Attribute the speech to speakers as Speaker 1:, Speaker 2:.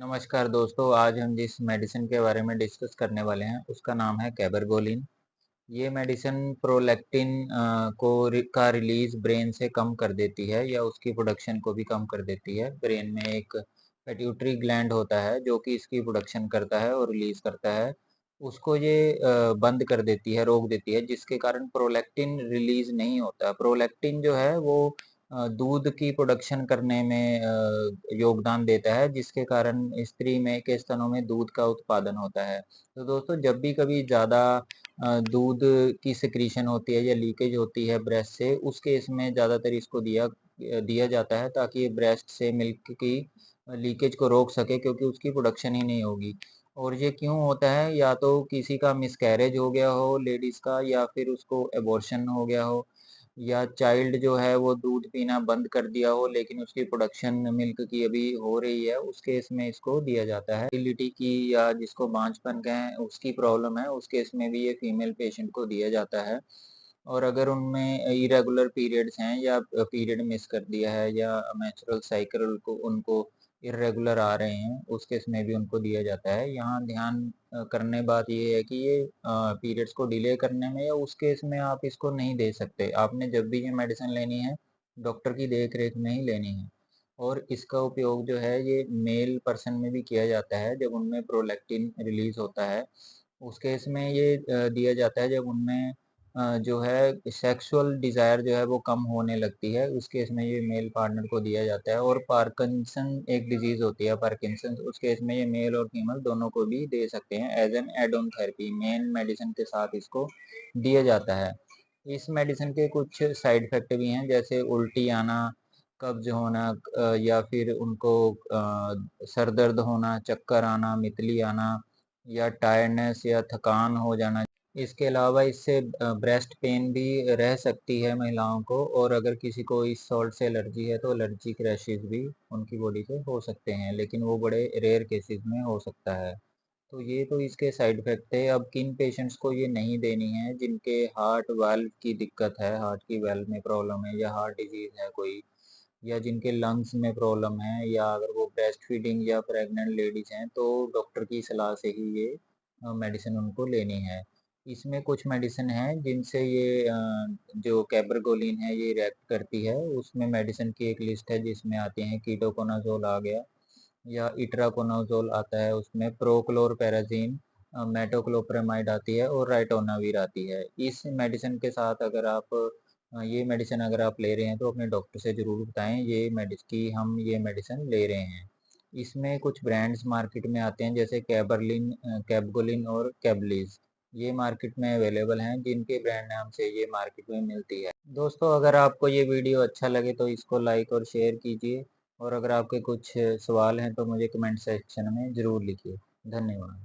Speaker 1: नमस्कार दोस्तों, आज हम जिस मेडिसिन के बारे में डिस्कस करने वाले हैं उसका नाम है कैबरगोलिन। ये मेडिसिन प्रोलैक्टिन का रिलीज ब्रेन से कम कर देती है या उसकी प्रोडक्शन को भी कम कर देती है। ब्रेन में एक पिट्यूटरी ग्लैंड होता है जो कि इसकी प्रोडक्शन करता है और रिलीज करता है। उसको ये बंद कर देती है, रोक देती है, जिसके कारण प्रोलैक्टिन रिलीज नहीं होता। प्रोलैक्टिन जो है वो दूध की प्रोडक्शन करने में योगदान देता है, जिसके कारण स्त्री में के स्तनों में दूध का उत्पादन होता है। तो दोस्तों, जब भी कभी ज़्यादा दूध की सिक्रीशन होती है या लीकेज होती है ब्रेस्ट से, उस केस में ज़्यादातर इसको दिया दिया जाता है ताकि ये ब्रेस्ट से मिल्क की लीकेज को रोक सके, क्योंकि उसकी प्रोडक्शन ही नहीं होगी। और ये क्यों होता है? या तो किसी का मिसकैरेज हो गया हो लेडीज़ का, या फिर उसको एबॉर्शन हो गया हो, या चाइल्ड जो है वो दूध पीना बंद कर दिया हो लेकिन उसकी प्रोडक्शन मिल्क की अभी हो रही है, उस केस में इसको दिया जाता है। फर्टिलिटी की या जिसको बांझपन कहें उसकी प्रॉब्लम है, उस केस में भी ये फीमेल पेशेंट को दिया जाता है। और अगर उनमें इरेगुलर पीरियड्स हैं या पीरियड मिस कर दिया है या मेंस्ट्रुअल साइकिल को उनको इर्रेगुलर आ रहे हैं, उस केस में भी उनको दिया जाता है। यहाँ ध्यान करने बात ये है कि ये पीरियड्स को डिले करने में या उस केस में आप इसको नहीं दे सकते। आपने जब भी ये मेडिसिन लेनी है, डॉक्टर की देख रेख में ही लेनी है। और इसका उपयोग जो है ये मेल पर्सन में भी किया जाता है जब उनमें प्रोलैक्टिन रिलीज होता है। उस केस में ये दिया जाता है जब उनमें जो है सेक्सुअल डिज़ायर जो है वो कम होने लगती है, उस केस में ये मेल पार्टनर को दिया जाता है। और पार्किंसन एक डिज़ीज़ होती है, पार्किंसन, उस केस में ये मेल और फीमेल दोनों को भी दे सकते हैं as an add on therapy. Main medicine के साथ इसको दिया जाता है। इस मेडिसिन के कुछ साइड इफ़ेक्ट भी हैं, जैसे उल्टी आना, कब्ज़ होना, या फिर उनको सर दर्द होना, चक्कर आना, मितली आना, या टायर्डनेस या थकान हो जाना। इसके अलावा इससे ब्रेस्ट पेन भी रह सकती है महिलाओं को, और अगर किसी को इस सॉल्ट से एलर्जी है तो एलर्जिक रैशेज भी उनकी बॉडी पे हो सकते हैं, लेकिन वो बड़े रेयर केसेस में हो सकता है। तो ये तो इसके साइड इफेक्ट थे। अब किन पेशेंट्स को ये नहीं देनी है? जिनके हार्ट वाल्व की दिक्कत है, हार्ट की वाल्व में प्रॉब्लम है, या हार्ट डिजीज है कोई, या जिनके लंग्स में प्रॉब्लम है, या अगर वो ब्रेस्ट फीडिंग या प्रेग्नेंट लेडीज हैं, तो डॉक्टर की सलाह से ही ये मेडिसिन उनको लेनी है। इसमें कुछ मेडिसिन हैं जिनसे ये जो कैबरगोलिन है ये रिएक्ट करती है। उसमें मेडिसिन की एक लिस्ट है जिसमें आती हैं कीटोकोनाजोल आ गया, या इट्राकोनाजोल आता है, उसमें प्रोक्लोरपेराजीन, मेटोक्लोप्रामाइड आती है, और राइटोनाविर आती है। इस मेडिसिन के साथ अगर आप ये मेडिसिन अगर आप ले रहे हैं तो अपने डॉक्टर से ज़रूर बताएं ये मेडिस कि हम ये मेडिसिन ले रहे हैं। इसमें कुछ ब्रांड्स मार्केट में आते हैं, जैसे कैबरलिन, कैबगोलिन और कैबलीज। ये मार्केट में अवेलेबल हैं, जिनके ब्रांड नाम से ये मार्केट में मिलती है। दोस्तों, अगर आपको ये वीडियो अच्छा लगे तो इसको लाइक और शेयर कीजिए, और अगर आपके कुछ सवाल हैं तो मुझे कमेंट सेक्शन में ज़रूर लिखिए। धन्यवाद।